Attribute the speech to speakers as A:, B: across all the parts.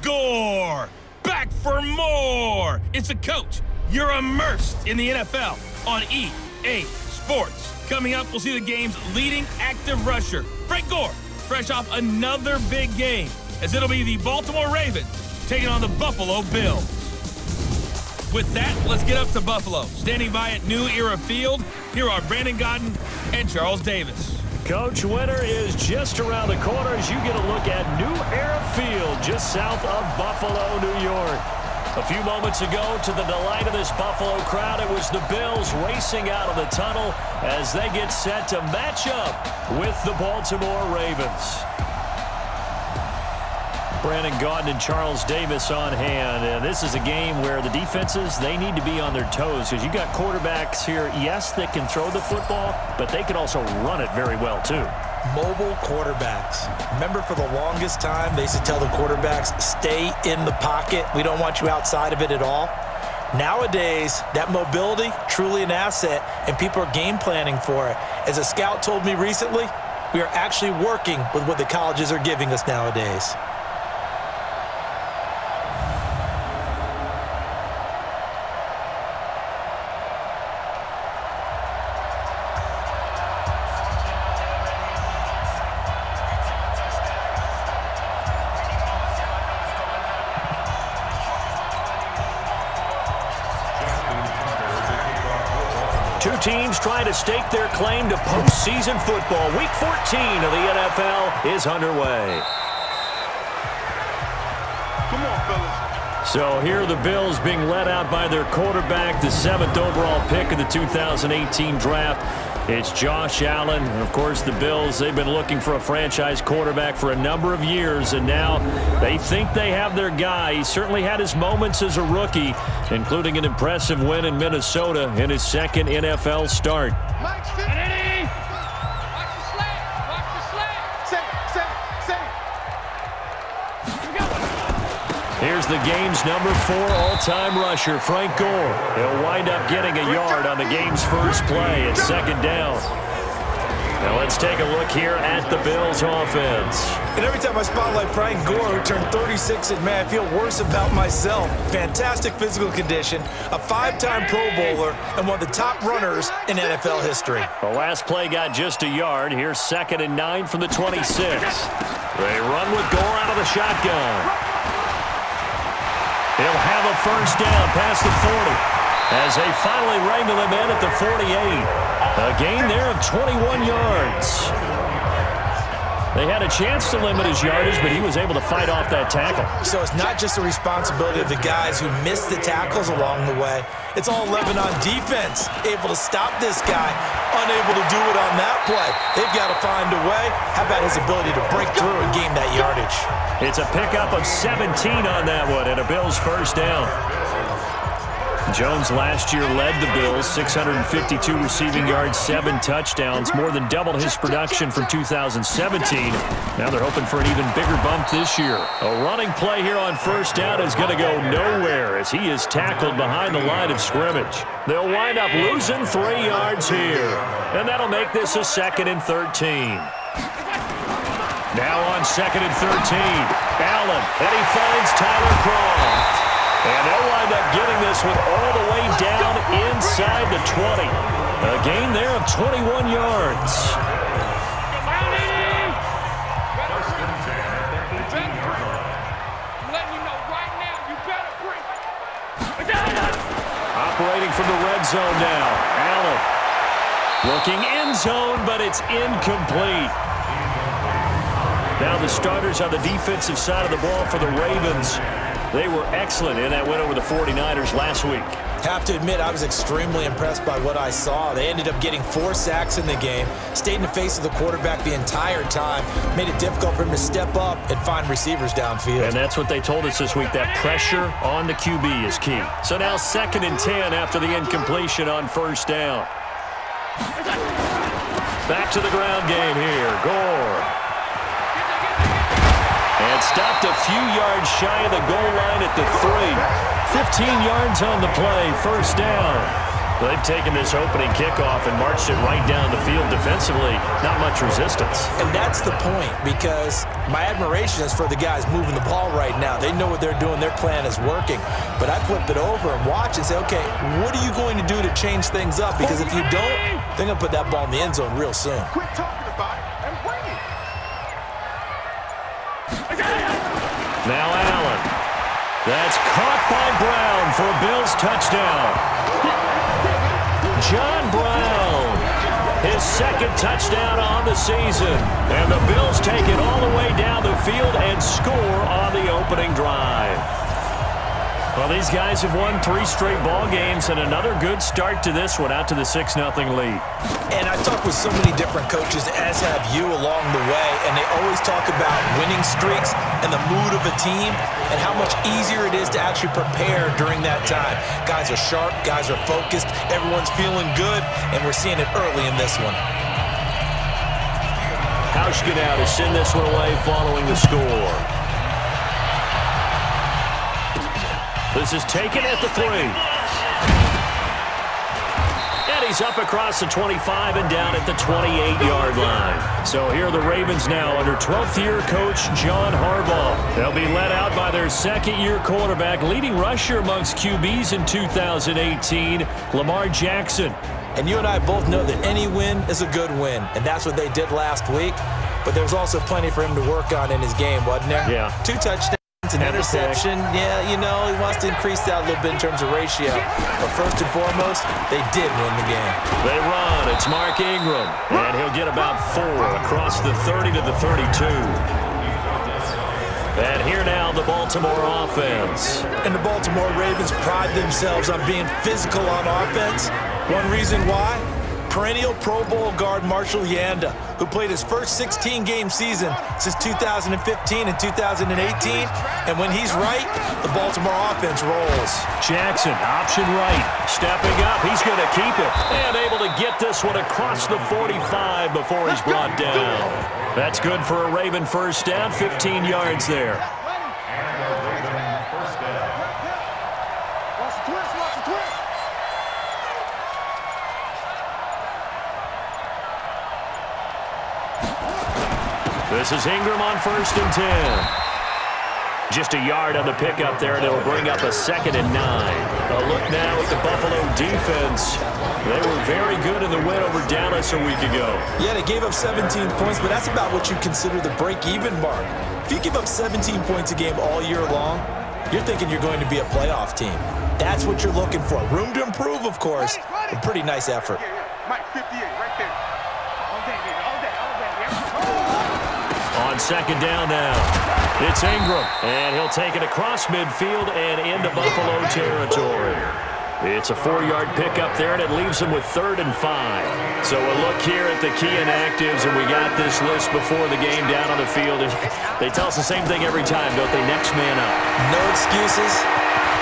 A: Gore, back for more. It's a coach. You're immersed in the NFL on EA Sports. Coming up, we'll see the game's leading active rusher, Frank Gore, fresh off another big game, as it'll be the Baltimore Ravens taking on the Buffalo Bills. With that, let's get up to Buffalo. Standing by at New Era Field, here are Brandon Gaudin and Charles Davis.
B: Coach, winter is just around the corner as you get a look at New Era Field, just south of Buffalo, New York. A few moments ago, to the delight of this Buffalo crowd, it was the Bills racing out of the tunnel as they get set to match up with the Baltimore Ravens. Brandon Gaudin and Charles Davis on hand. And this is a game where the defenses, they need to be on their toes because you got quarterbacks here, yes, that can throw the football, but they can also run it very well too.
C: Mobile quarterbacks. Remember, for the longest time, they used to tell the quarterbacks, stay in the pocket. We don't want you outside of it at all. Nowadays, that mobility, truly an asset, and people are game planning for it. As a scout told me recently, we are actually working with what the colleges are giving us nowadays.
B: Two teams trying to stake their claim to postseason football. Week 14 of the NFL is underway.
D: Come on, fellas.
B: So here are the Bills being led out by their quarterback, the 7th overall pick of the 2018 draft. It's Josh Allen. And of course, the Bills, they've been looking for a franchise quarterback for a number of years, and now they think they have their guy. He certainly had his moments as a rookie, including an impressive win in Minnesota in his second NFL start. Here's the game's number 4 all-time rusher, Frank Gore. He'll wind up getting a yard on the game's first play at second down. Now let's take a look here at the Bills offense.
C: And every time I spotlight Frank Gore, who turned 36, and man, I feel worse about myself. Fantastic physical condition, a 5-time Pro Bowler, and one of the top runners in NFL history.
B: The last play got just a yard. Here's 2nd and 9 from the 26. They run with Gore out of the shotgun. He'll have a first down past the 40 as they finally wrangle him in at the 48. A gain there of 21 yards. They had a chance to limit his yardage, but he was able to fight off that tackle.
C: So it's not just the responsibility of the guys who missed the tackles along the way. It's all 11 on defense, able to stop this guy, unable to do it on that play. They've got to find a way. How about his ability to break through and gain that yardage?
B: It's a pickup of 17 on that one and a Bills first down. Jones last year led the Bills, 652 receiving yards, 7 touchdowns, more than double his production from 2017. Now they're hoping for an even bigger bump this year. A running play here on first down is going to go nowhere as he is tackled behind the line of scrimmage. They'll wind up losing 3 yards here, and that'll make this a 2nd and 13. Now on 2nd and 13, Allen, and he finds Tyler Kroft. And they'll wind up getting this one all the way down inside the 20. A gain there of 21 yards. Operating from the red zone now. Allen looking end zone, but it's incomplete. Now the starters on the defensive side of the ball for the Ravens. They were excellent in that win over the 49ers last week.
C: Have to admit, I was extremely impressed by what I saw. They ended up getting 4 sacks in the game, stayed in the face of the quarterback the entire time, made it difficult for him to step up and find receivers downfield.
B: And that's what they told us this week, that pressure on the QB is key. So now 2nd and 10 after the incompletion on first down. Back to the ground game here. Gore. And stopped a few yards shy of the goal line at the 3. 15 yards on the play, first down. They've taken this opening kickoff and marched it right down the field defensively. Not much resistance.
C: And that's the point, because my admiration is for the guys moving the ball right now. They know what they're doing. Their plan is working. But I flip it over and watch and say, okay, what are you going to do to change things up? Because if you don't, they're going to put that ball in the end zone real soon.
D: Quit talking about it and bring it.
B: Now Allen. That's caught by Brown for a Bills touchdown. John Brown, his second touchdown on the season. And the Bills take it all the way down the field and score on the opening drive. Well, these guys have won 3 straight ball games and another good start to this one, out to the 6-0 lead.
C: And I've talked with so many different coaches, as have you along the way, and they always talk about winning streaks and the mood of a team and how much easier it is to actually prepare during that time. Guys are sharp, guys are focused, everyone's feeling good, and we're seeing it early in this one.
B: Hauschka now to send this one away following the score. This is taken at the 3. And he's up across the 25 and down at the 28-yard line. So here are the Ravens now under 12th-year coach John Harbaugh. They'll be led out by their second-year quarterback, leading rusher amongst QBs in 2018, Lamar Jackson.
C: And you and I both know that any win is a good win, and that's what they did last week. But there's also plenty for him to work on in his game, wasn't there?
B: Yeah.
C: 2 touchdowns. An interception, yeah, you know, he wants to increase that a little bit in terms of ratio. But first and foremost, they did win the game.
B: They run. It's Mark Ingram. And he'll get about 4 across the 30 to the 32. And here now, the Baltimore offense.
C: And the Baltimore Ravens pride themselves on being physical on offense. One reason why? Perennial Pro Bowl guard Marshall Yanda, who played his first 16-game season since 2015 and 2018. And when he's right, the Baltimore offense rolls.
B: Jackson, option right, stepping up. He's going to keep it. And able to get this one across the 45 before he's brought down. That's good for a Raven first down, 15 yards there. This is Ingram on 1st and 10. Just a yard on the pickup there, and it'll bring up a 2nd and 9. A look now at the Buffalo defense. They were very good in the win over Dallas a week ago.
C: Yeah, they gave up 17 points, but that's about what you consider the break-even mark. If you give up 17 points a game all year long, you're thinking you're going to be a playoff team. That's what you're looking for. Room to improve, of course. A pretty nice effort.
D: Mike 58 right there.
B: On 2nd down now, it's Ingram, and he'll take it across midfield and into Buffalo territory. It's a 4-yard pickup there, and it leaves them with 3rd and 5. So a look here at the key inactives, and we got this list before the game down on the field. They tell us the same thing every time, don't they? Next man up.
C: No excuses.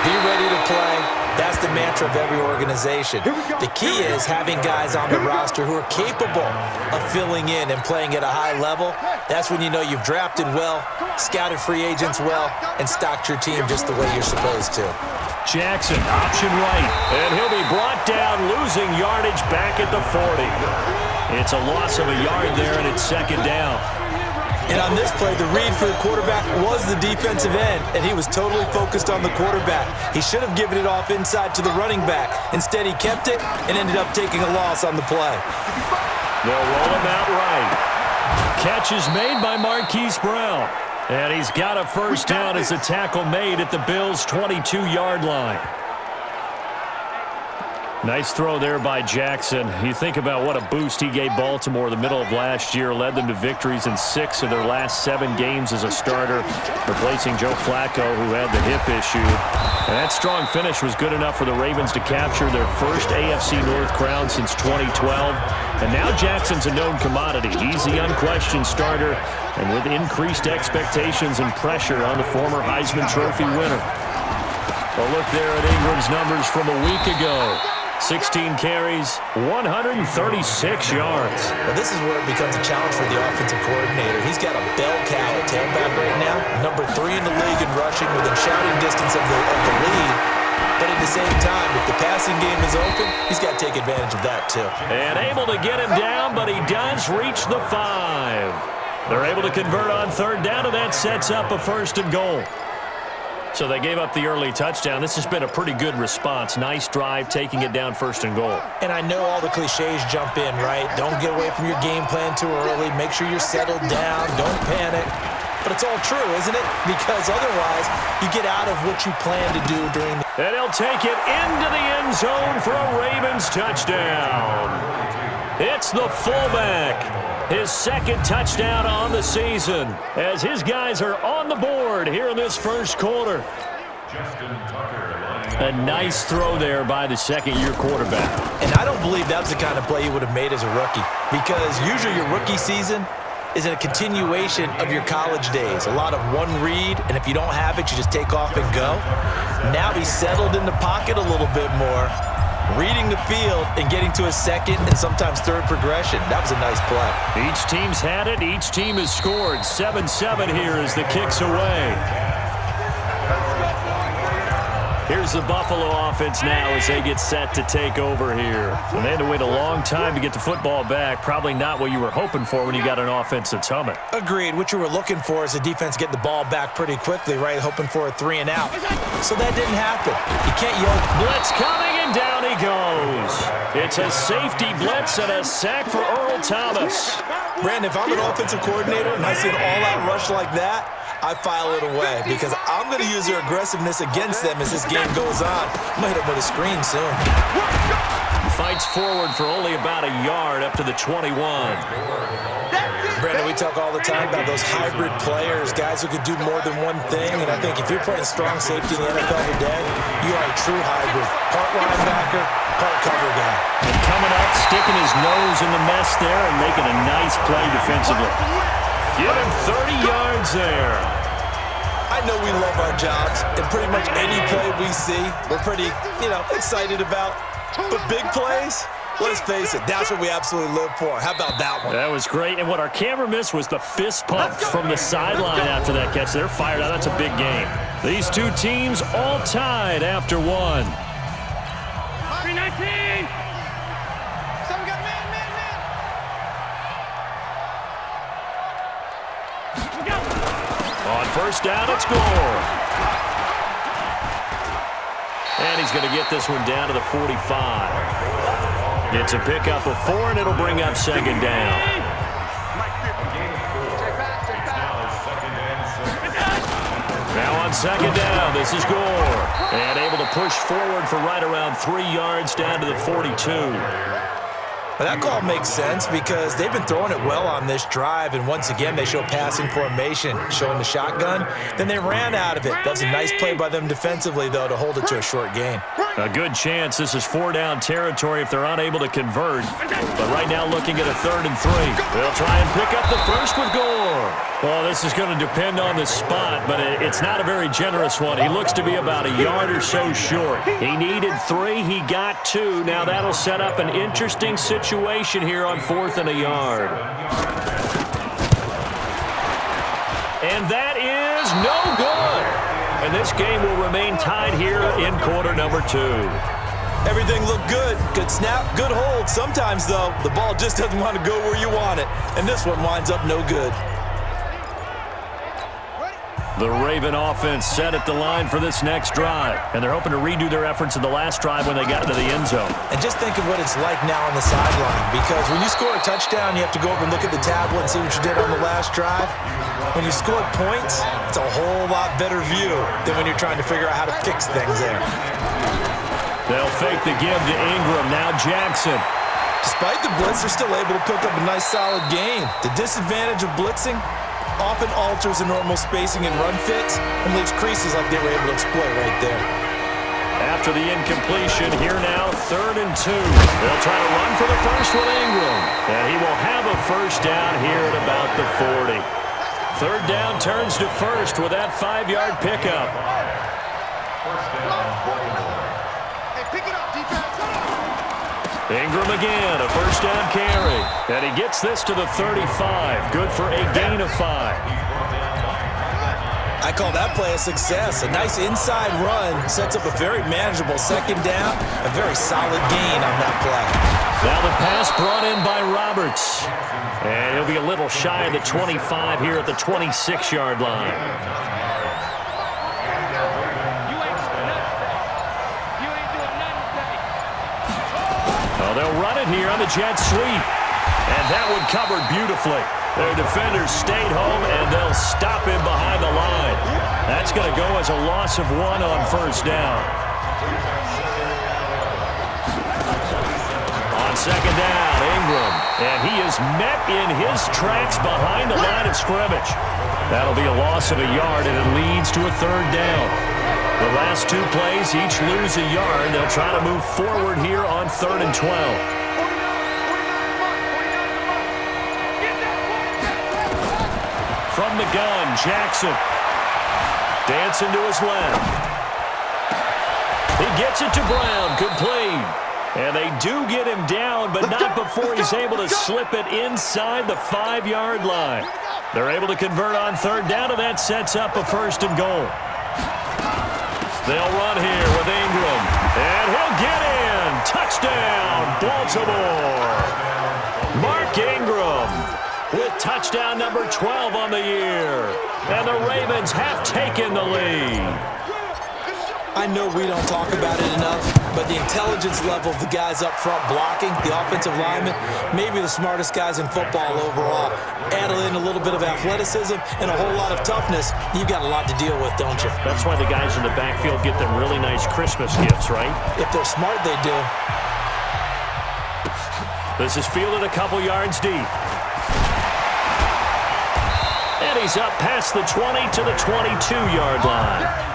C: Be ready to play. That's the mantra of every organization. The key is having guys on the roster who are capable of filling in and playing at a high level. That's when you know you've drafted well, scouted free agents well, and stocked your team just the way you're supposed to.
B: Jackson, option right, and he'll be brought down, losing yardage back at the 40. It's a loss of a yard there, and it's 2nd down.
C: And on this play, the read for the quarterback was the defensive end, and he was totally focused on the quarterback. He should have given it off inside to the running back. Instead, he kept it and ended up taking a loss on the play.
B: They'll roll him out right. Catch is made by Marquise Brown. And he's got a first down as a tackle made at the Bills' 22-yard line. Nice throw there by Jackson. You think about what a boost he gave Baltimore the middle of last year, led them to victories in 6 of their last 7 games as a starter, replacing Joe Flacco, who had the hip issue. And that strong finish was good enough for the Ravens to capture their first AFC North crown since 2012. And now Jackson's a known commodity. He's the unquestioned starter, and with increased expectations and pressure on the former Heisman Trophy winner. A look there at Ingram's numbers from a week ago. 16 carries, 136 yards.
C: Well, this is where it becomes a challenge for the offensive coordinator. He's got a bell cow at tailback right now, number 3 in the league in rushing, within shouting distance of the lead. But at the same time, if the passing game is open, he's got to take advantage of that too.
B: And able to get him down, but he does reach the 5. They're able to convert on third down, and that sets up a 1st and goal. So they gave up the early touchdown. This has been a pretty good response. Nice drive, taking it down 1st and goal.
C: And I know all the cliches jump in, right? Don't get away from your game plan too early. Make sure you're settled down. Don't panic. But it's all true, isn't it? Because otherwise, you get out of what you plan to do during the...
B: And he'll take it into the end zone for a Ravens touchdown. It's the fullback. His 2nd touchdown on the season as his guys are on the board here in this 1st quarter. A nice throw there by the 2nd-year quarterback.
C: And I don't believe that was the kind of play he would have made as a rookie, because usually your rookie season is a continuation of your college days. A lot of one read, and if you don't have it, you just take off and go. Now he's settled in the pocket a little bit more, reading the field and getting to a 2nd and sometimes 3rd progression. That was a nice play.
B: Each team's had it. Each team has scored. 7-7 here as the kick's away. Here's the Buffalo offense now as they get set to take over here. And they had to wait a long time to get the football back. Probably not what you were hoping for when you got an offense that's humming.
C: Agreed. What you were looking for is the defense getting the ball back pretty quickly, right? Hoping for a 3 and out. So that didn't happen. You can't yell.
B: Blitz coming, and down he goes. It's a safety blitz and a sack for Earl Thomas.
C: Brandon, if I'm an offensive coordinator and I see an all-out rush like that, I file it away because I'm going to use their aggressiveness against them as this game goes on. I'm going to hit them with a screen soon.
B: Fights forward for only about a yard up to the 21.
C: Brandon, we talk all the time about those hybrid players, guys who can do more than one thing. And I think if you're playing strong safety in the NFL today, you are a true hybrid. Part linebacker, part cover guy.
B: And coming up, sticking his nose in the mess there and making a nice play defensively. Give him 30 yards there.
C: I know we love our jobs, and pretty much any play we see, we're pretty, excited about. But big plays, let's face it, that's what we absolutely live for. How about that one?
B: That was great, and what our camera missed was the fist pumps from the sideline after that catch. They're fired out. That's a big game. These two teams all tied after one.
D: 319! Someone got man.
B: On 1st down, it's Gore. And he's going to get this one down to the 45. It's a pickup of 4, and it'll bring up 2nd down. Now on 2nd down, this is Gore. And able to push forward for right around 3 yards down to the 42.
C: But that call makes sense because they've been throwing it well on this drive, and once again they show passing formation, showing the shotgun. Then they ran out of it. That was a nice play by them defensively, though, to hold it to a short gain.
B: A good chance this is 4-down territory if they're unable to convert. But right now looking at a 3rd and 3. They'll try and pick up the first with Gore. Well, this is going to depend on the spot, but it's not a very generous one. He looks to be about a yard or so short. He needed 3. He got 2. Now that'll set up an interesting situation here on 4th and a yard. And that is no good. And this game will remain tied here in quarter number 2.
C: Everything looked good. Good snap, good hold. Sometimes, though, the ball just doesn't want to go where you want it. And this one winds up no good.
B: The Raven offense set at the line for this next drive. And they're hoping to redo their efforts in the last drive when they got into the end zone.
C: And just think of what it's like now on the sideline. Because when you score a touchdown, you have to go over and look at the tablet and see what you did on the last drive. When you score points, it's a whole lot better view than when you're trying to figure out how to fix things there.
B: They'll fake the give to Ingram. Now Jackson.
C: Despite the blitz, they're still able to pick up a nice solid gain. The disadvantage of blitzing often alters the normal spacing and run fits and leaves creases like they were able to exploit right there.
B: After the incompletion, here now, 3rd and 2. They'll try to run for the first with Ingram. And he will have a 1st down here at about the 40. 3rd down turns to 1st with that 5-yard pickup.
D: Hey, pick it up, defense.
B: Ingram again, a 1st down carry. And he gets this to the 35. Good for a gain of 5.
C: I I call that play a success. A nice inside run sets up a very manageable second down, a very solid gain on that play.
B: Now the pass brought in by Roberts. And he'll be a little shy of the 25 here at the 26-yard line. Oh, they'll run it here on the jet sweep. And that one covered beautifully. Their defenders stayed home, and they'll stop him behind the line. That's going to go as a loss of 1 on first down. On second down, Ingram. And he is met in his tracks behind the line of scrimmage. That'll be a loss of a yard, and it leads to a third down. The last 2 plays each lose a yard. They'll try to move forward here on 3rd and 12. From the gun, Jackson. Dancing to his left. He gets it to Brown, complete. And they do get him down, but not before he's able to slip it inside the 5-yard line. They're able to convert on 3rd down, and that sets up a 1st and goal. They'll run here with Ingram. And he'll get in. Touchdown, Baltimore. Mark Ingram with touchdown number 12 on the year. And the Ravens have taken the lead.
C: I know we don't talk about it enough, but the intelligence level of the guys up front blocking, the offensive linemen, maybe the smartest guys in football overall. Add in a little bit of athleticism and a whole lot of toughness, you've got a lot to deal with, don't you?
B: That's why the guys in the backfield get them really nice Christmas gifts, right?
C: If they're smart, they do.
B: This is fielded a couple yards deep. And he's up past the 20 to the 22-yard line.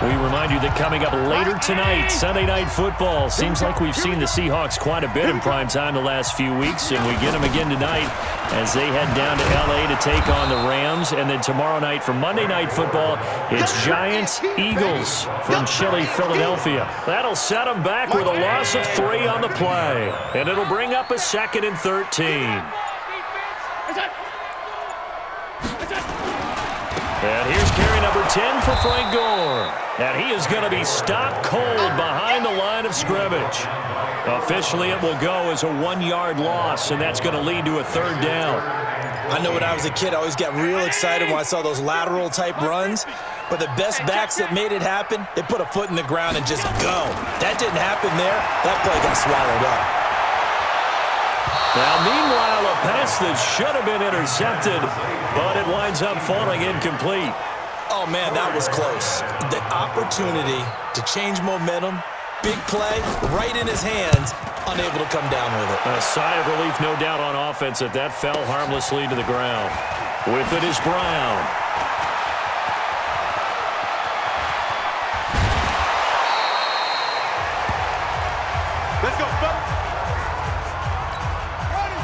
B: We remind you that coming up later tonight, Sunday Night Football. Seems like we've seen the Seahawks quite a bit in prime time the last few weeks, and we get them again tonight as they head down to L.A. to take on the Rams. And then tomorrow night for Monday Night Football, it's Giants-Eagles from chilly Philadelphia. That'll set them back with a loss of 3 on the play, and it'll bring up a 2nd and 13. And here's carry number 10 for Frank Gore. And he is going to be stopped cold behind the line of scrimmage. Officially, it will go as a 1-yard loss, and that's going to lead to a 3rd down.
C: I know when I was a kid, I always got real excited when I saw those lateral-type runs. But the best backs that made it happen, they put a foot in the ground and just go. That didn't happen there. That play got swallowed up.
B: Now, meanwhile, a pass that should have been intercepted, but it winds up falling incomplete.
C: Oh, man, that was close. The opportunity to change momentum, big play, right in his hands, unable to come down with it.
B: A sigh of relief, no doubt, on offense that fell harmlessly to the ground. With it is Brown.
D: Let's go, fellas.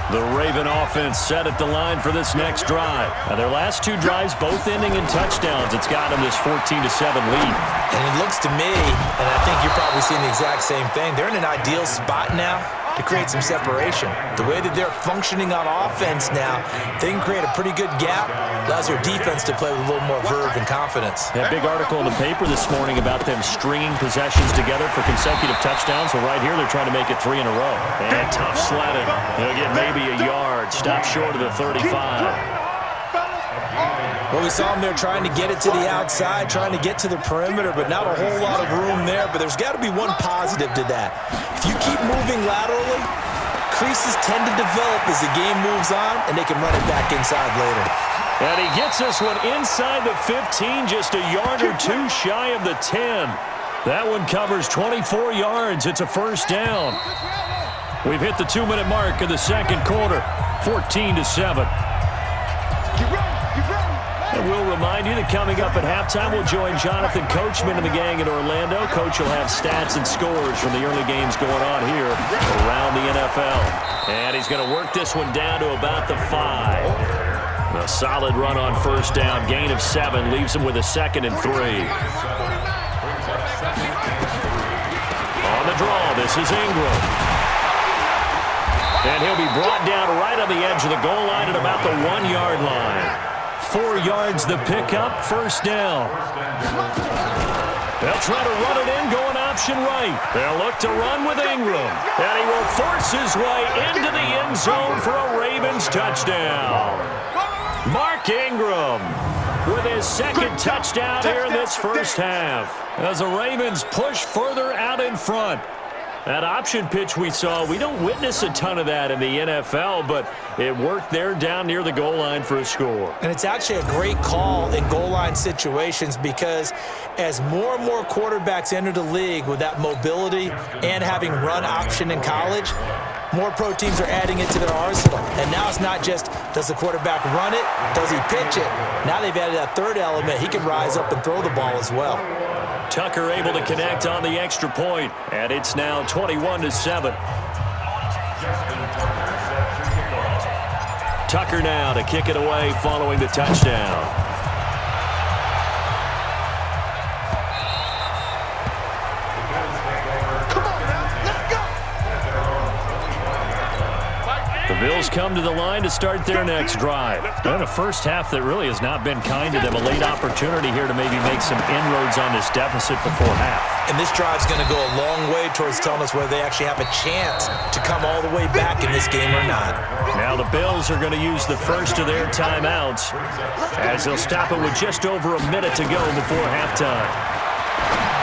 B: The Raven offense set at the line for this next drive. Now, their last 2 drives both ending in touchdowns. It's got them this 14-7 lead.
C: And it looks to me, and I think you're probably seeing the exact same thing, they're in an ideal spot now to create some separation. The way that they're functioning on offense now, they can create a pretty good gap. Allows their defense to play with a little more verve and confidence.
B: That big article in the paper this morning about them stringing possessions together for consecutive touchdowns. Well, right here, they're trying to make it 3 in a row. And tough sledding. He'll get maybe a yard. Stop short of the 35.
C: Well, we saw him there trying to get it to the outside, trying to get to the perimeter, but not a whole lot of room there. But there's got to be one positive to that. If you keep moving laterally, creases tend to develop as the game moves on, and they can run it back inside later.
B: And he gets this one inside the 15, just a yard or 2 shy of the 10. That one covers 24 yards. It's a 1st down. We've hit the 2-minute mark of the 2nd quarter, 14-7. And we'll remind you that coming up at halftime, we'll join Jonathan Coachman and the gang in Orlando. Coach will have stats and scores from the early games going on here around the NFL. And he's going to work this one down to about the 5. A solid run on 1st down, gain of 7, leaves him with a 2nd and 3. On the draw, this is Ingram. And he'll be brought down right on the edge of the goal line at about the 1-yard line. 4 yards the pickup, first down. They'll try to run it in, going option right. They'll look to run with Ingram. And he will force his way into the end zone for a Ravens touchdown. Mark Ingram with his second touchdown here in this first half. As the Ravens push further out in front. That option pitch we saw, we don't witness a ton of that in the NFL, but it worked there down near the goal line for a score.
C: And it's actually a great call in goal line situations because as more and more quarterbacks enter the league with that mobility and having run option in college, more pro teams are adding it to their arsenal. And now it's not just, does the quarterback run it? Does he pitch it? Now they've added that third element. He can rise up and throw the ball as well.
B: Tucker able to connect on the extra point, and it's now 21-7. Tucker now to kick it away following the touchdown. The Bills come to the line to start their next drive. And a first half that really has not been kind to them. A late opportunity here to maybe make some inroads on this deficit before half.
C: And this drive's going to go a long way towards telling us whether they actually have a chance to come all the way back in this game or not.
B: Now the Bills are going to use the first of their timeouts as they'll stop it with just over a minute to go before halftime.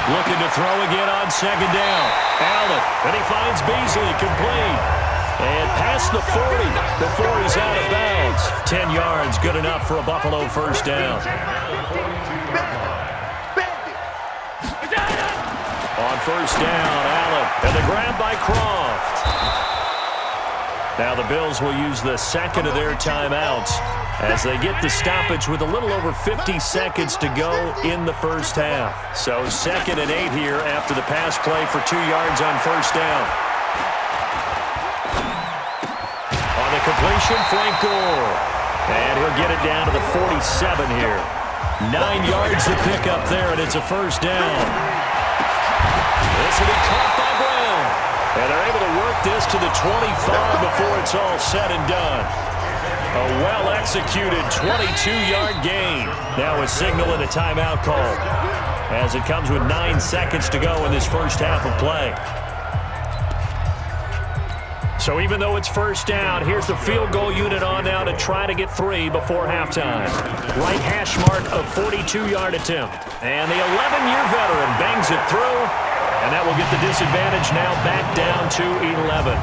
B: Looking to throw again on second down. Allen, and he finds Beasley complete. And past the 40 before he's out of bounds. 10 yards, good enough for a Buffalo first down. On first down, Allen, and the grab by Croft. Now the Bills will use the second of their timeouts as they get the stoppage with a little over 50 seconds to go in the first half. So 2nd and 8 here after the pass play for 2 yards on first down. On the completion, Frank Gore. And he'll get it down to the 47 here. 9 yards to pick up there, and it's a first down. This will be caught by Brown. And they're able to work this to the 25 before it's all said and done. A well-executed 22-yard gain. Now a signal and a timeout call as it comes with 9 seconds to go in this first half of play. So even though it's first down, here's the field goal unit on now to try to get 3 before halftime. Right hash mark of 42-yard attempt. And the 11-year veteran bangs it through, and that will get the disadvantage now back down to 11.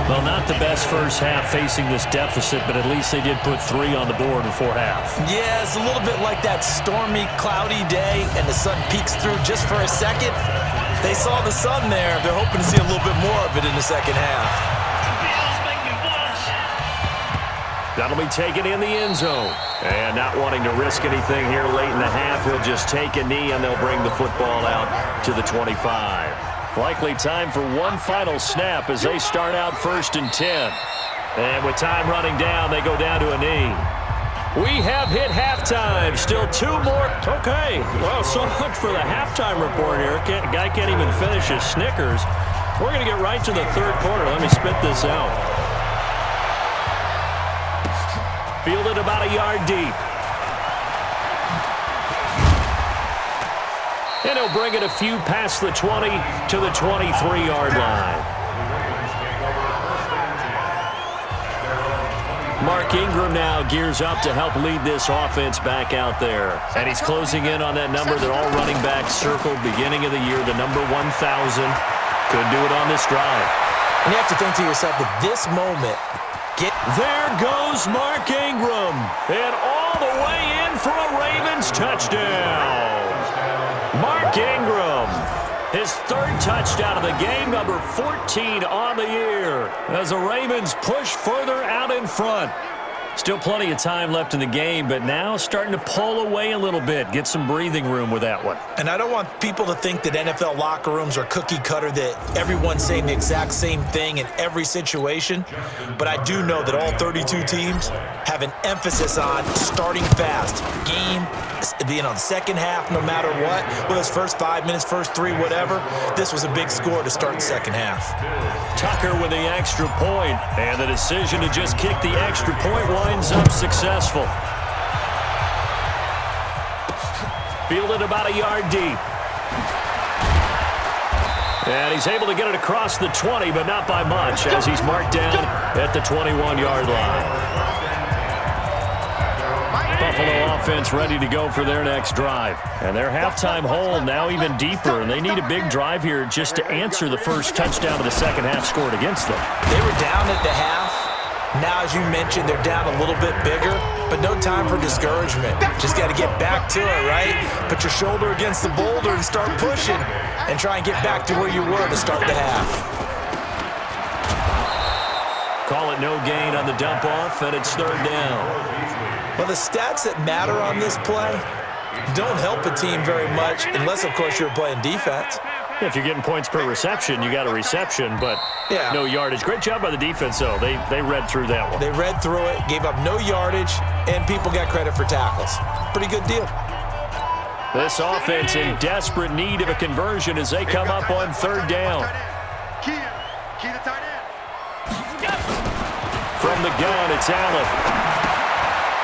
B: Well, not the best first half facing this deficit, but at least they did put 3 on the board before half.
C: Yeah, it's a little bit like that stormy, cloudy day, and the sun peeks through just for a second. They saw the sun there. They're hoping to see a little bit more of it in the second half.
B: That'll be taken in the end zone. And not wanting to risk anything here late in the half, he'll just take a knee and they'll bring the football out to the 25. Likely time for one final snap as they start out 1st and 10. And with time running down, they go down to a knee. We have hit halftime. Still 2 more. Okay. Well, so much for the halftime report here. Guy can't even finish his Snickers. We're going to get right to the 3rd quarter. Let me spit this out. Fielded about a yard deep. And he'll bring it a few past the 20 to the 23-yard line. Mark Ingram now gears up to help lead this offense back out there. And he's closing in on that number that all running backs circled beginning of the year, the number 1,000. Could do it on this drive.
C: And you have to think to yourself, at this moment,
B: there goes Mark Ingram. And all the way in for a Ravens touchdown. Mark Ingram, his 3rd touchdown of the game, number 14 on the year, as the Ravens push further out in front. Still plenty of time left in the game, but now starting to pull away a little bit. Get some breathing room with that one.
C: And I don't want people to think that NFL locker rooms are cookie cutter, that everyone's saying the exact same thing in every situation. But I do know that all 32 teams have an emphasis on starting fast. Game, being on the second half no matter what. Whether it's first 5 minutes, first 3, whatever. This was a big score to start the second half.
B: Tucker with the extra point, and the decision to just kick the extra point winds up successful. Fielded about a yard deep. And he's able to get it across the 20, but not by much, as he's marked down at the 21-yard line. Buffalo offense ready to go for their next drive. And their halftime hole now even deeper, and they need a big drive here just to answer the first touchdown of the second half scored against them.
C: They were down at the half. Now, as you mentioned, they're down a little bit bigger, but no time for discouragement. Just got to get back to it, right? Put your shoulder against the boulder and start pushing and try and get back to where you were to start the half.
B: Call it no gain on the dump off, and it's third down.
C: Well, the stats that matter on this play don't help a team very much unless, of course, you're playing defense.
B: If you're getting points per reception, you got a reception, but no yardage. Great job by the defense, though. They read through that one.
C: They read through it, gave up no yardage, and people got credit for tackles. Pretty good deal.
B: This offense in desperate need of a conversion as they come up on third down.
D: Key to tight end.
B: From the gun, it's Allen.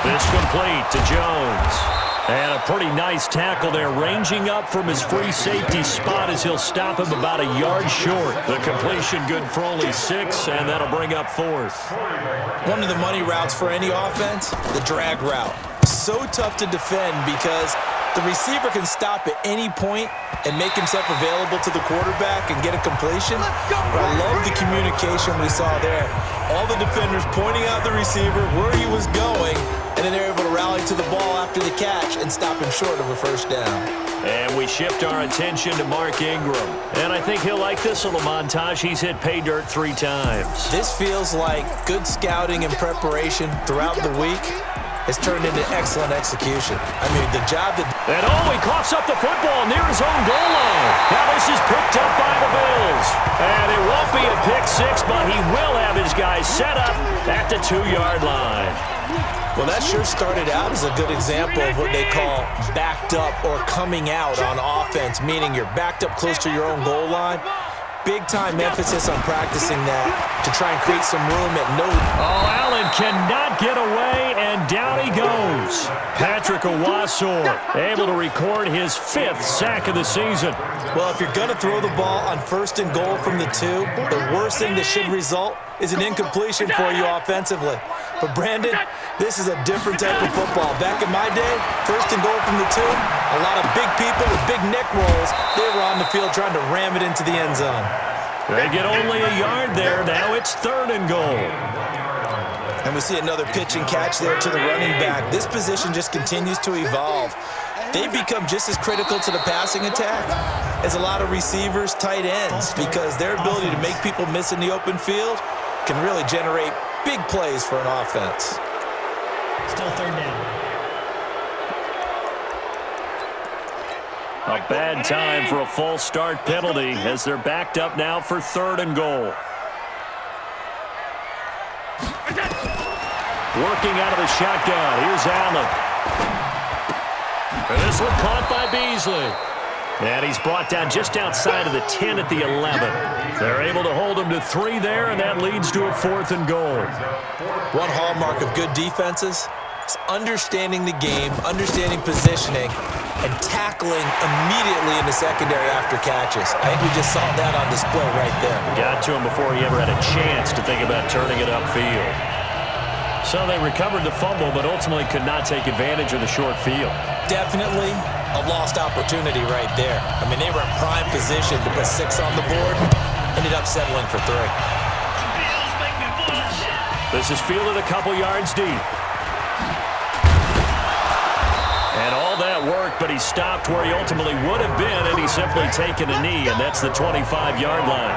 B: This complete to Jones. And a pretty nice tackle there, ranging up from his free safety spot as he'll stop him about a yard short. The completion good for only 6, and that'll bring up fourth.
C: One of the money routes for any offense, the drag route. So tough to defend because the receiver can stop at any point and make himself available to the quarterback and get a completion. But I love the communication we saw there. All the defenders pointing out the receiver, where he was going, and then they're able to rally to the ball after the catch and stop him short of a first down.
B: And we shift our attention to Mark Ingram. And I think he'll like this little montage. He's hit pay dirt 3 times.
C: This feels like good scouting and preparation throughout the week has turned into excellent execution. I mean, the job that...
B: And he coughs up the football near his own goal line. Now this is picked up by the Bills. And it won't be a pick 6, but he will have his guys set up at the 2-yard line.
C: Well, that sure started out as a good example of what they call backed up or coming out on offense, meaning you're backed up close to your own goal line. Big-time emphasis on practicing that to try and create some room at no...
B: Oh, Allen cannot get away, and down he goes. Patrick Owasor able to record his 5th sack of the season.
C: Well, if you're going to throw the ball on 1st and goal from the 2, the worst thing that should result is an incompletion for you offensively. But, Brandon, this is a different type of football. Back in my day, 1st and goal from the 2, a lot of big people with big neck rolls, they were on the field trying to ram it into the end zone.
B: They get only a yard there. Now it's 3rd and goal.
C: And we see another pitch and catch there to the running back. This position just continues to evolve. They become just as critical to the passing attack as a lot of receivers, tight ends, because their ability to make people miss in the open field can really generate big plays for an offense.
E: Still 3rd down.
B: A bad time for a false start penalty as they're backed up now for 3rd and goal. Working out of the shotgun. Here's Allen. And this one caught by Beasley. And he's brought down just outside of the 10 at the 11. They're able to hold him to 3 there, and that leads to a 4th and goal.
C: One hallmark of good defenses is understanding the game, understanding positioning, and tackling immediately in the secondary after catches. I think we just saw that on display right there.
B: Got to him before he ever had a chance to think about turning it upfield. So they recovered the fumble, but ultimately could not take advantage of the short field.
C: Definitely a lost opportunity right there. I mean, they were in prime position to put 6 on the board, ended up settling for 3.
B: This is fielded a couple yards deep. And all that work, but he stopped where he ultimately would have been, and he's simply taken a knee, and that's the 25-yard line.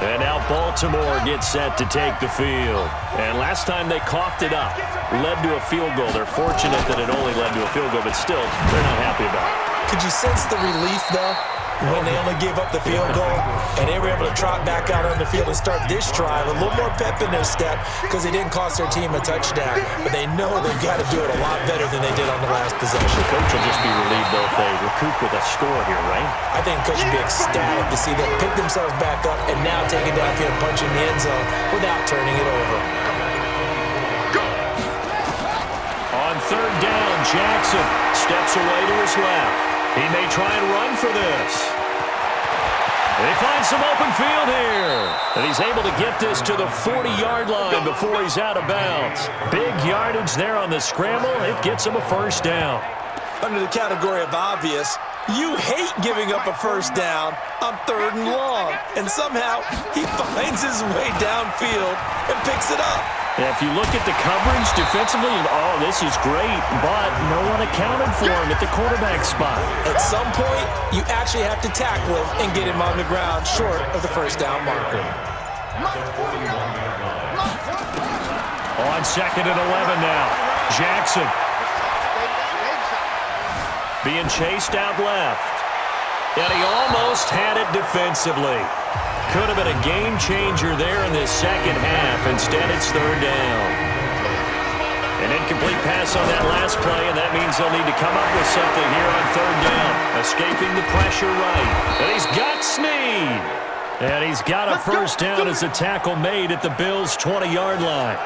B: And now Baltimore gets set to take the field. And last time they coughed it up, led to a field goal. They're fortunate that it only led to a field goal, but still, they're not happy about it.
C: Could you sense the relief, though, when they only gave up the field goal and they were able to trot back out on the field and start this drive a little more pep in their step because they didn't cost their team a touchdown, but they know they've got to do it a lot better than they did on the last possession.
B: The coach will just be relieved, though, if they recoup with a score here, right?
C: I think the coach would be ecstatic to see them pick themselves back up and now take it downfield, punch in the end zone without turning it over.
B: On third down, Jackson steps away to his left. He may try and run for this. He finds some open field here. And he's able to get this to the 40-yard line before he's out of bounds. Big yardage there on the scramble. It gets him a first down.
C: Under the category of obvious, you hate giving up a first down on 3rd and long. And somehow he finds his way downfield and picks it up.
B: Yeah, if you look at the coverage defensively, oh, this is great, but no one accounted for him at the quarterback spot.
C: At some point, you actually have to tackle him and get him on the ground short of the first down marker.
B: On 2nd and 11 now, Jackson being chased out left, and he almost had it defensively. Could have been a game changer there in this second half. Instead, it's 3rd down. An incomplete pass on that last play, and that means they'll need to come up with something here on 3rd down. Escaping the pressure right. And he's got Snead. And he's got a first down as a tackle made at the Bills' 20-yard line.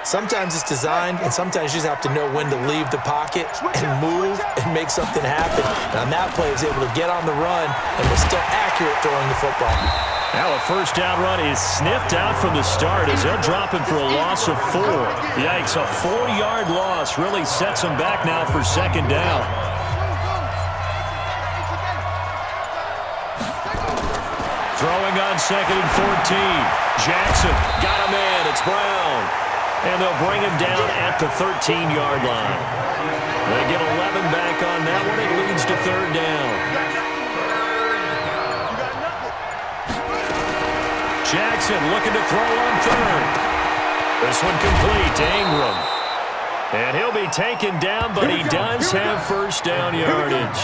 C: Sometimes it's designed, and sometimes you just have to know when to leave the pocket and move and make something happen. And on that play, he was able to get on the run and was still accurate throwing the football.
B: Now a first down run is sniffed out from the start as they'll drop him for a loss of 4. Yikes, a 4-yard loss really sets him back now for 2nd down. Throwing on 2nd and 14. Jackson got a man. It's Brown. And they'll bring him down at the 13-yard line. They get 11 back on that one. It leads to 3rd down. Jackson looking to throw on 3rd. This one complete to Ingram. And he'll be taken down, but he does have first down yardage.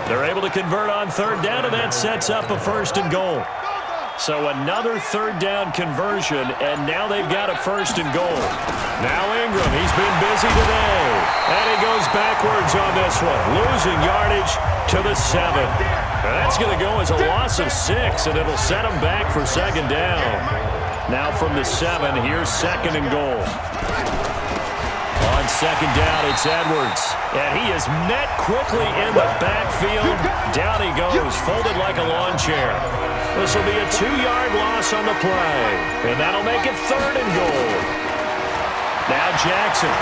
B: They're able to convert on 3rd down, and that sets up a 1st and goal. So another 3rd down conversion, and now they've got a 1st and goal. Now Ingram, he's been busy today. And he goes backwards on this one, losing yardage to the 7. And that's going to go as a loss of 6, and it'll set him back for 2nd down. Now from the 7, here's 2nd and goal. On 2nd down, it's Edwards. And he is met quickly in the backfield. Down he goes, folded like a lawn chair. This will be a 2-yard loss on the play. And that'll make it 3rd and goal. Now Jackson.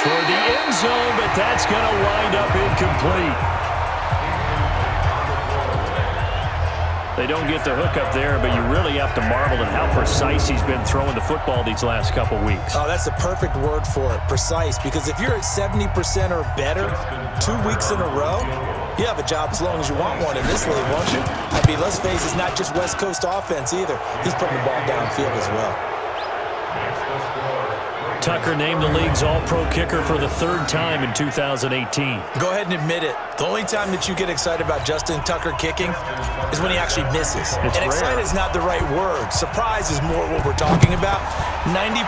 B: Toward the end zone, but that's going to wind up incomplete. They don't get the hook up there, but you really have to marvel at how precise he's been throwing the football these last couple weeks.
C: Oh, that's the perfect word for it, precise. Because if you're at 70% or better 2 weeks in a row, you have a job as long as you want one in this league, won't you? I mean, let's face it, it's not just West Coast offense either. He's putting the ball downfield as well.
B: Tucker named the league's all-pro kicker for the 3rd time in 2018.
C: Go ahead and admit it. The only time that you get excited about Justin Tucker kicking is when he actually misses.
B: It's
C: and
B: rare.
C: Excited is not the right word. Surprise is more what we're talking about. 90.1%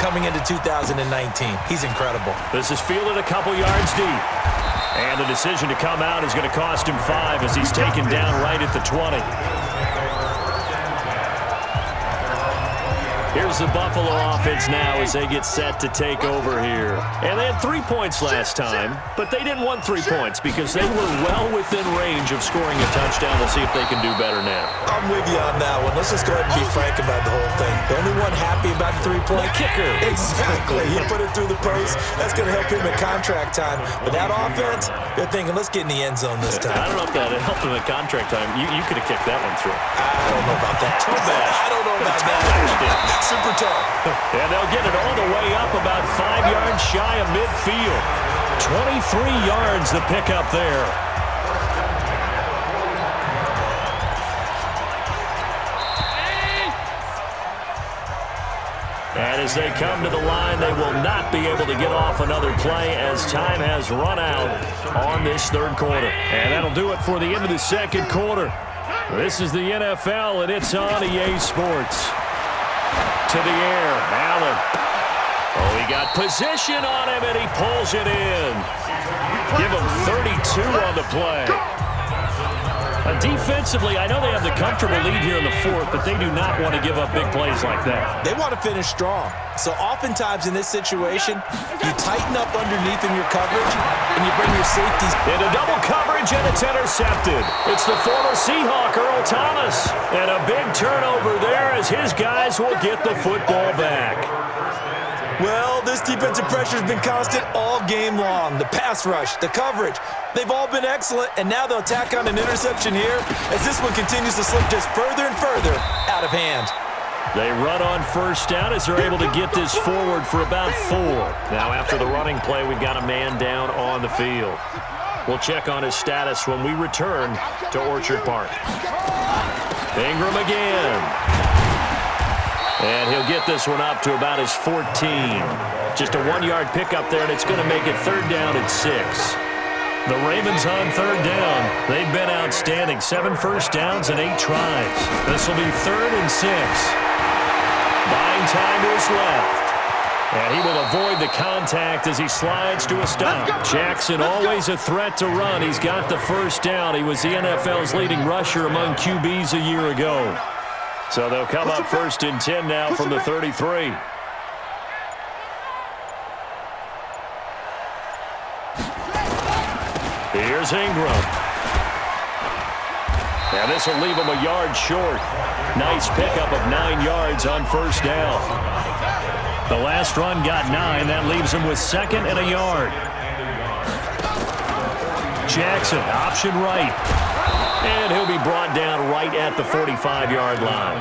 C: coming into 2019. He's incredible.
B: This is fielded a couple yards deep. And the decision to come out is going to cost him 5 as he's taken down right at the 20. Here's the Buffalo offense now as they get set to take over here. And they had 3 points last time, but they didn't want 3 points because they were well within range of scoring a touchdown. We'll see if they can do better now.
C: I'm with you on that one. Let's just go ahead and be frank about the whole thing. The only one happy about the 3-point
B: kicker.
C: Exactly. He put it through the post. That's going to help him at contract time. But that offense, they're thinking, let's get in the end zone this time.
B: I don't know if that helped him at contract time. You could have kicked that one through.
C: I don't know about that.
B: Too bad.
C: I don't know about that. Super tough.
B: And they'll get it all the way up about 5 yards shy of midfield. 23 yards the pickup there. And as they come to the line, they will not be able to get off another play as time has run out on this third quarter. And that'll do it for the end of the second quarter. This is the NFL, and it's on EA Sports. To the air, Allen. Oh, he got position on him, and he pulls it in. Give him 32 on the play. Defensively, I know they have the comfortable lead here in the fourth, but they do not want to give up big plays like that.
C: They want to finish strong. So oftentimes in this situation, you tighten up underneath in your coverage, and you bring your safeties.
B: Into double coverage, and it's intercepted. It's the former Seahawk, Earl Thomas. And a big turnover there as his guys will get the football back.
C: Well, this defensive pressure has been constant all game long. The pass rush, the coverage, they've all been excellent, and now they'll tack on an interception here as this one continues to slip just further and further out of hand.
B: They run on first down as they're able to get this forward for about 4. Now after the running play, we've got a man down on the field. We'll check on his status when we return to Orchard Park. Ingram again. And he'll get this one up to about his 14. Just a 1-yard pickup there, and it's going to make it third down at 6. The Ravens on third down. They've been outstanding. 7 first downs and 8 tries. This will be 3rd and 6. Buying time to his left. And he will avoid the contact as he slides to a stop. Jackson always a threat to run. He's got the first down. He was the NFL's leading rusher among QBs a year ago. So they'll come up 1st and 10 now from the 33. Here's Ingram. And this will leave him a yard short. Nice pickup of 9 yards on first down. The last run got 9. That leaves him with 2nd and a yard. Jackson, option right. And he'll be brought down right at the 45-yard line.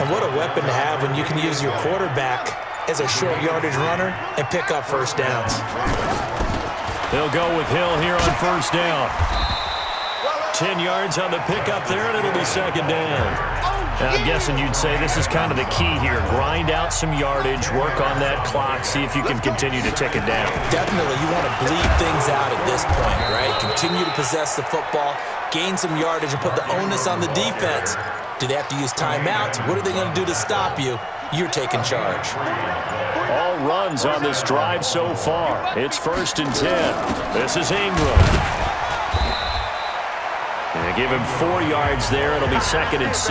C: And what a weapon to have when you can use your quarterback as a short yardage runner and pick up first downs.
B: They'll go with Hill here on first down. 10 yards on the pickup there, and it'll be 2nd down. I'm guessing you'd say this is kind of the key here. Grind out some yardage, work on that clock, see if you can continue to tick it down.
C: Definitely. You want to bleed things out at this point, right? Continue to possess the football, gain some yardage, and put the onus on the defense. Do they have to use timeouts? What are they going to do to stop you? You're taking charge.
B: All runs on this drive so far. It's 1st and 10. This is Ingram. And they give him 4 yards there. It'll be 2nd and 6.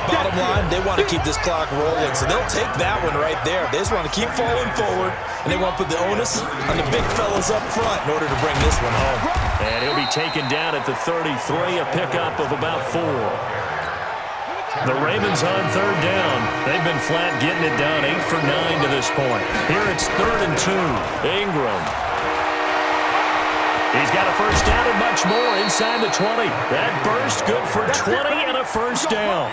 C: Bottom line, they want to keep this clock rolling, so they'll take that one right there. They just want to keep falling forward, and they want to put the onus on the big fellas up front in order to bring this one home.
B: And he'll be taken down at the 33, a pickup of about 4. The Ravens on third down. They've been flat getting it done, 8 for 9 to this point. Here it's 3rd and 2. Ingram. He's got a first down and much more inside the 20. That burst good for 20 and a first down.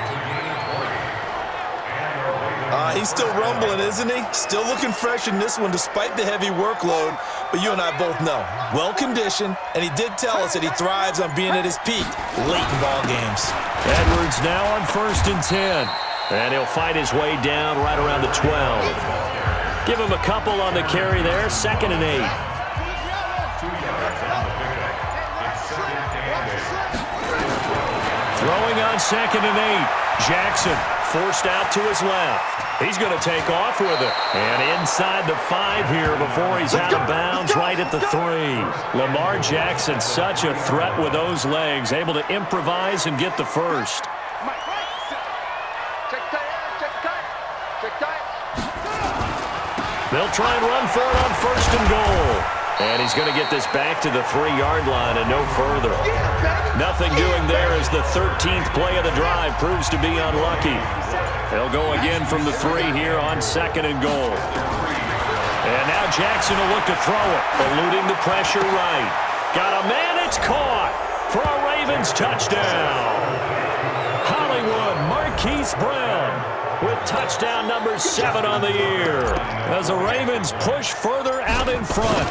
C: He's still rumbling, isn't he? Still looking fresh in this one despite the heavy workload. But you and I both know, well-conditioned, and he did tell us that he thrives on being at his peak late in ball games.
B: Edwards now on 1st and 10. And he'll fight his way down right around the 12. Give him a couple on the carry there, 2nd and 8. Throwing on 2nd and 8. Jackson forced out to his left. He's going to take off with it. And inside the 5 here before he's out of bounds right at the 3. Lamar Jackson, such a threat with those legs, able to improvise and get the first. They'll try and run for it on 1st and goal. And he's going to get this back to the 3-yard line and no further. Nothing doing there as the 13th play of the drive proves to be unlucky. They'll go again from the 3 here on 2nd and goal. And now Jackson will look to throw it, eluding the pressure right. Got a man, it's caught for a Ravens touchdown. Hollywood Marquise Brown. with touchdown number 7 on the year as the Ravens push further out in front.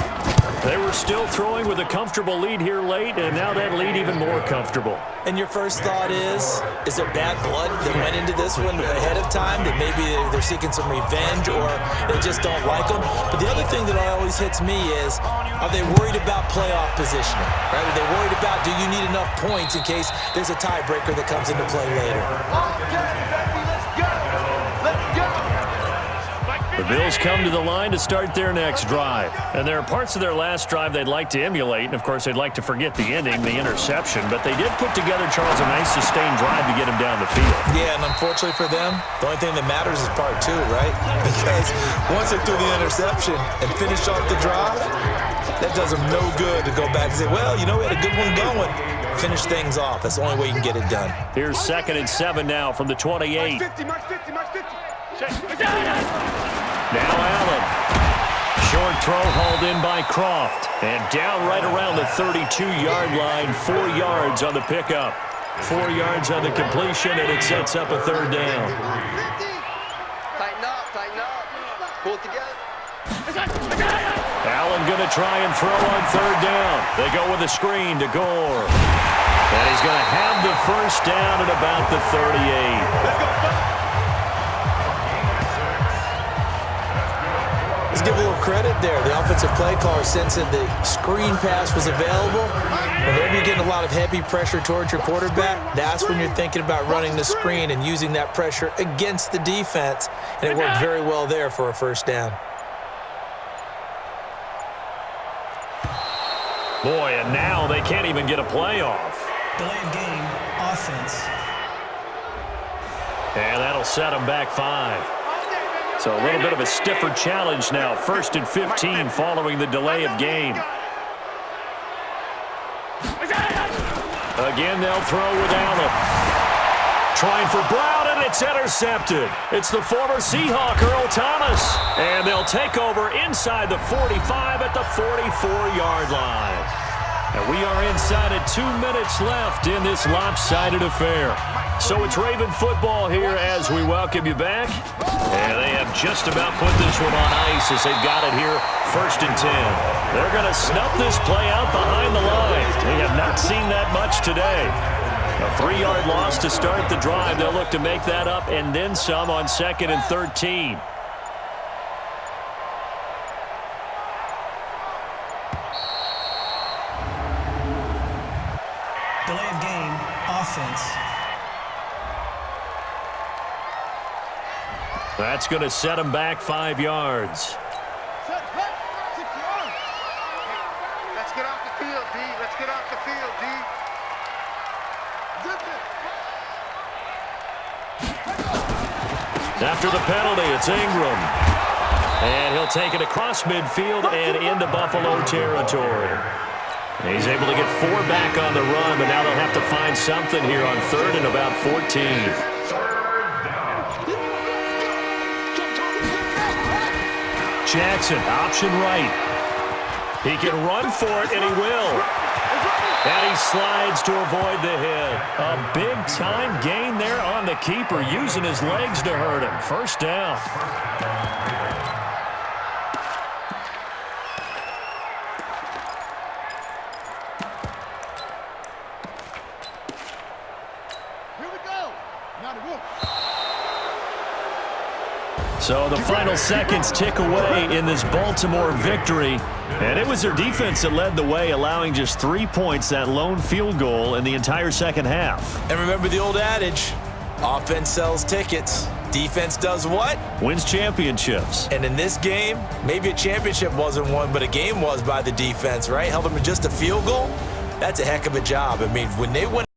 B: They were still throwing with a comfortable lead here late, and now that lead even more comfortable.
C: And your first thought is there bad blood that went into this one ahead of time, that maybe they're seeking some revenge or they just don't like them? But the other thing that always hits me is, are they worried about playoff positioning? Right? Are they worried about, do you need enough points in case there's a tiebreaker that comes into play later?
B: The Bills come to the line to start their next drive. And there are parts of their last drive they'd like to emulate. And, of course, they'd like to forget the ending, the interception. But they did put together, Charles, a nice sustained drive to get him down the field.
C: Yeah, and unfortunately for them, the only thing that matters is part 2, right? Because once they threw the interception and finished off the drive, that does them no good to go back and say, well, you know, we had a good one going. Finish things off. That's the only way you can get it done.
B: Here's 2nd and 7 now from the 28. Now Allen. Short throw hauled in by Croft. And down right around the 32-yard line. 4 yards on the pickup. 4 yards on the completion, and it sets up a 3rd down.
F: Tighten up. Pull it together.
B: Allen going to try and throw on 3rd down. They go with a screen to Gore. And he's going to have the first down at about the 38.
C: Let's give a little credit there. The offensive play caller sensed that the screen pass was available. Whenever you're getting a lot of heavy pressure towards your quarterback, that's when you're thinking about running the screen and using that pressure against the defense. And it worked very well there for a first down.
B: Boy, and now they can't even get a play off.
E: Delay of game, offense.
B: And that'll set them back 5. So a little bit of a stiffer challenge now. 1st and 15 following the delay of game. Again, they'll throw with Allen. Trying for Brown, and it's intercepted. It's the former Seahawk, Earl Thomas. And they'll take over inside the 45 at the 44-yard line. And we are inside of 2 minutes left in this lopsided affair. So it's Raven football here as we welcome you back. And they have just about put this one on ice as they've got it here, 1st and 10. They're going to snuff this play out behind the line. We have not seen that much today. A 3-yard loss to start the drive. They'll look to make that up and then some on 2nd and 13.
E: Delay of game, offense.
B: That's going to set them back 5 yards.
D: Let's get off the field, D. Let's get off the field, D.
B: After the penalty, it's Ingram. And he'll take it across midfield and into Buffalo territory. He's able to get 4 back on the run, but now they'll have to find something here on 3rd and about 14. Jackson, option right. He can run for it, and he will. And he slides to avoid the hit. A big-time gain there on the keeper, using his legs to hurt him. 1st down. So the final seconds tick away in this Baltimore victory. And it was their defense that led the way, allowing just 3 points, that lone field goal in the entire second half.
C: And remember the old adage, offense sells tickets. Defense does what?
B: Wins championships.
C: And in this game, maybe a championship wasn't won, but a game was by the defense, right? Held them to just a field goal. That's a heck of a job. I mean, when they went